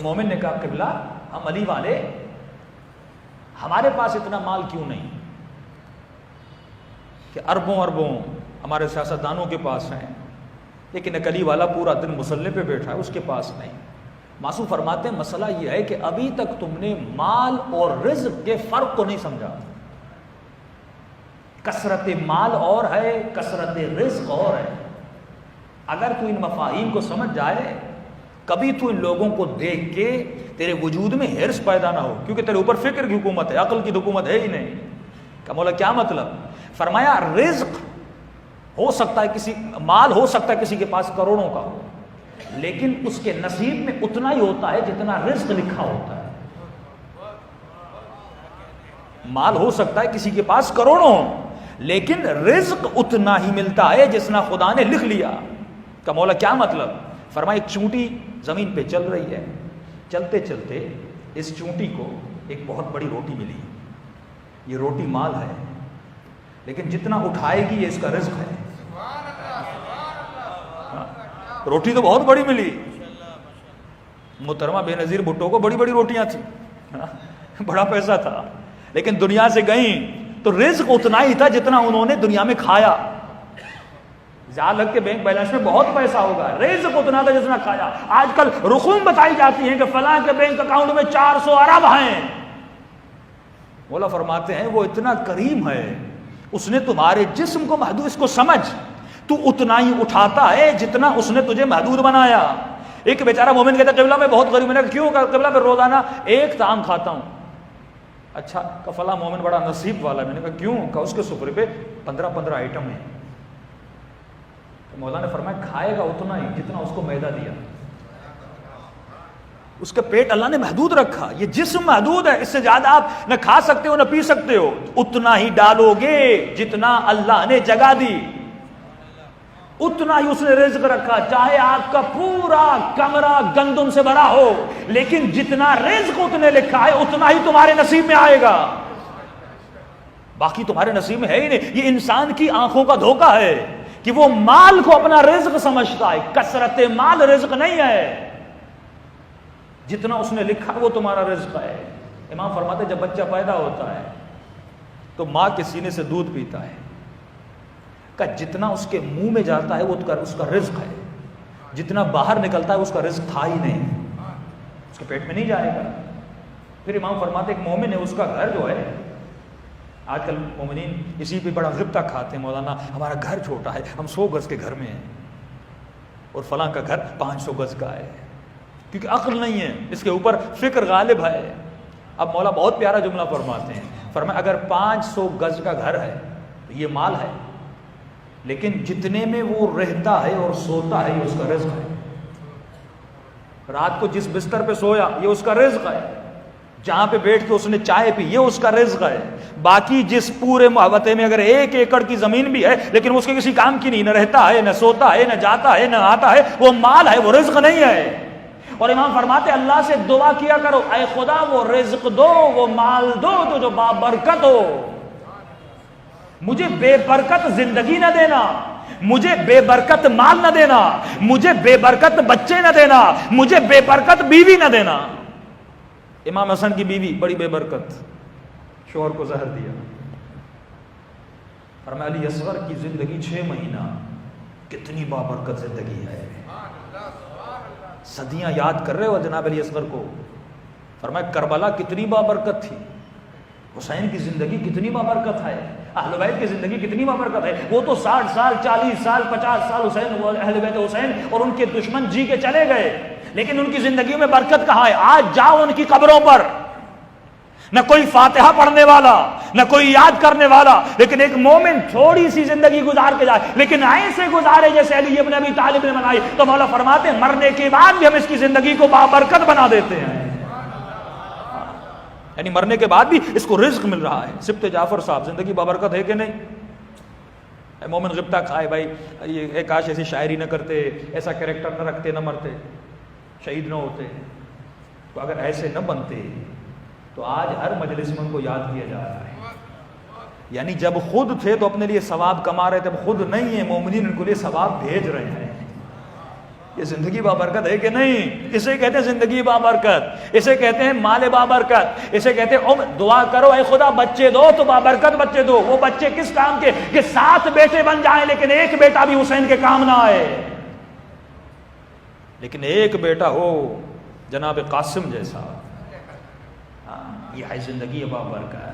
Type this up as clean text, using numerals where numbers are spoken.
مومن نے کہا قبلہ ہم علی والے، ہمارے پاس اتنا مال کیوں نہیں کہ اربوں اربوں ہمارے سیاستدانوں کے پاس ہیں، لیکن ایک علی والا پورا دن مصلی پہ بیٹھا ہے، اس کے پاس نہیں۔ معصوم فرماتے ہیں مسئلہ یہ ہے کہ ابھی تک تم نے مال اور رزق کے فرق کو نہیں سمجھا۔ کثرت مال اور ہے، کثرت رزق اور ہے۔ اگر تو ان مفاہیم کو سمجھ جائے، کبھی تو ان لوگوں کو دیکھ کے تیرے وجود میں حرص پیدا نہ ہو، کیونکہ تیرے اوپر فکر کی حکومت ہے، عقل کی حکومت ہے ہی نہیں۔ کہ مولا کیا مطلب؟ فرمایا رزق ہو سکتا ہے کسی، مال ہو سکتا ہے کسی کے پاس کروڑوں کا ہو، لیکن اس کے نصیب میں اتنا ہی ہوتا ہے جتنا رزق لکھا ہوتا ہے۔ مال ہو سکتا ہے کسی کے پاس کروڑوں، لیکن رزق اتنا ہی ملتا ہے جتنا خدا نے لکھ لیا۔ کہ مولا کیا مطلب؟ فرمایا ایک چونٹی زمین پہ چل رہی ہے، چلتے چلتے اس چونٹی کو ایک بہت بڑی روٹی ملی، یہ روٹی مال ہے، لیکن جتنا اٹھائے گی یہ اس کا رزق ہے۔ روٹی تو بہت بڑی ملی، محترمہ بے نظیر بھٹو کو بڑی بڑی روٹیاں تھیں، بڑا پیسہ تھا، لیکن دنیا سے گئیں تو رزق اتنا ہی تھا جتنا انہوں نے دنیا میں کھایا۔ یاد رکھ کے بینک بیلنس میں بہت پیسہ ہوگا، رزق اتنا تھا جتنا کھایا۔ آج کل رقوم بتائی جاتی ہیں کہ فلاں کے بینک اکاؤنٹ میں 400 ارب ہیں۔ مولا فرماتے ہیں وہ اتنا کریم ہے، اس نے تمہارے جسم کو محدود، اس کو سمجھ، تو اتنا ہی اٹھاتا ہے جتنا اس نے تجھے محدود بنایا۔ ایک بیچارہ مومن کہتا ہے قبلہ میں بہت غریب، میں نے کہا کیوں؟ کہ قبلہ میں روزانہ ایک طعام کھاتا ہوں۔ اچھا، کہ فلاں مومن بڑا نصیب والا ہے، میں نے کہا کیوں؟ کہ اس کے سفرے پہ 15 آئٹم ہیں۔ مولا نے فرمایا کھائے گا اتنا ہی جتنا اس کو میدہ دیا، اس کا پیٹ اللہ نے محدود رکھا، یہ جسم محدود ہے، اس سے زیادہ آپ نہ کھا سکتے ہو نہ پی سکتے ہو، اتنا ہی ڈالو گے جتنا اللہ نے جگہ دی، اتنا ہی اس نے رزق رکھا۔ چاہے آپ کا پورا کمرہ گندم سے بھرا ہو، لیکن جتنا رزق اتنے لکھا ہے اتنا ہی تمہارے نصیب میں آئے گا، باقی تمہارے نصیب میں ہے ہی نہیں۔ یہ انسان کی آنکھوں کا دھوکہ ہے کہ وہ مال کو اپنا رزق سمجھتا ہے، کثرت مال رزق نہیں ہے، جتنا اس نے لکھا وہ تمہارا رزق ہے۔ امام فرماتے جب بچہ پیدا ہوتا ہے تو ماں کے سینے سے دودھ پیتا ہے، کہ جتنا اس کے منہ میں جاتا ہے وہ اس کا رزق ہے، جتنا باہر نکلتا ہے اس کا رزق تھا ہی نہیں، اس کے پیٹ میں نہیں جائے گا۔ پھر امام فرماتے ایک مومن ہے، اس کا گھر جو ہے، آج کل مومنین اسی پہ بڑا غبطہ کھاتے ہیں، مولانا ہمارا گھر چھوٹا ہے، ہم 100 گز کے گھر میں ہیں اور فلاں کا گھر 500 گز کا ہے، کیونکہ عقل نہیں ہے، اس کے اوپر فکر غالب ہے۔ اب مولا بہت پیارا جملہ فرماتے ہیں، فرمایا اگر 500 گز کا گھر ہے تو یہ مال ہے، لیکن جتنے میں وہ رہتا ہے اور سوتا ہے یہ اس کا رزق ہے۔ رات کو جس بستر پہ سویا یہ اس کا رزق ہے، جہاں پہ بیٹھ کے اس نے چائے پی یہ اس کا رزق ہے۔ باقی جس پورے محوطے میں اگر 1 ایکڑ کی زمین بھی ہے لیکن اس کے کسی کام کی نہیں، نہ رہتا ہے نہ سوتا ہے نہ جاتا ہے نہ آتا ہے، وہ مال ہے، وہ رزق نہیں ہے۔ اور امام فرماتے اللہ سے دعا کیا کرو، اے خدا وہ رزق دو، وہ مال دو تو جو بابرکت ہو، مجھے بے برکت زندگی نہ دینا، مجھے بے برکت مال نہ دینا، مجھے بے برکت بچے نہ دینا، مجھے بے برکت بیوی نہ دینا۔ امام حسن کی بیوی بڑی بے برکت، شوہر کو زہر دیا۔ فرمایا علی اصغر کی زندگی 6 مہینہ، کتنی بابرکت زندگی ہے، صدیاں یاد کر رہے ہو جناب علی اصغر کو۔ فرمایا کربلا کتنی بابرکت تھی، حسین کی زندگی کتنی بابرکت ہے، اہل بیت کی زندگی کتنی بابرکت ہے۔ وہ تو 60 سال 40 سال 50 سال حسین، اہل بیت حسین اور ان کے دشمن جی کے چلے گئے، لیکن ان کی زندگی میں برکت کہاں ہے؟ آج جاؤ ان کی قبروں پر، نہ کوئی فاتحہ پڑھنے والا نہ کوئی یاد کرنے والا، لیکن ایک مومن تھوڑی سی زندگی گزار کے جائے، لیکن ایسے گزارے جیسے علی ابن ابی طالب نے بنائی، تو مولا فرماتے ہیں مرنے کے بعد بھی ہم اس کی زندگی کو بابرکت بنا دیتے ہیں، یعنی مرنے کے بعد بھی اس کو رزق مل رہا ہے۔ سبط جعفر صاحب زندگی بابرکت ہے کہ نہیں؟ اے مومن غبطہ کھائے بھائی، یہ کاش ایسی شاعری نہ کرتے، ایسا کریکٹر نہ رکھتے، نہ مرتے، شہید نہ ہوتے، تو اگر ایسے نہ بنتے تو آج ہر مجلس میں ان کو یاد کیا جا رہا ہے۔ یعنی جب خود تھے تو اپنے لیے ثواب کما رہے تھے، اب خود نہیں ہیں، مومنین ان کے لیے ثواب بھیج رہے ہیں۔ یہ زندگی بابرکت ہے کہ نہیں؟ اسے کہتے ہیں زندگی بابرکت، اسے کہتے ہیں مال بابرکت، اسے کہتے ہیں دعا کرو اے خدا بچے دو تو بابرکت بچے دو۔ وہ بچے کس کام کے کہ 7 بیٹے بن جائیں لیکن ایک بیٹا بھی حسین کے کام نہ آئے، لیکن ایک بیٹا ہو جناب قاسم جیسا۔ یہ ہے زندگی بابرکت۔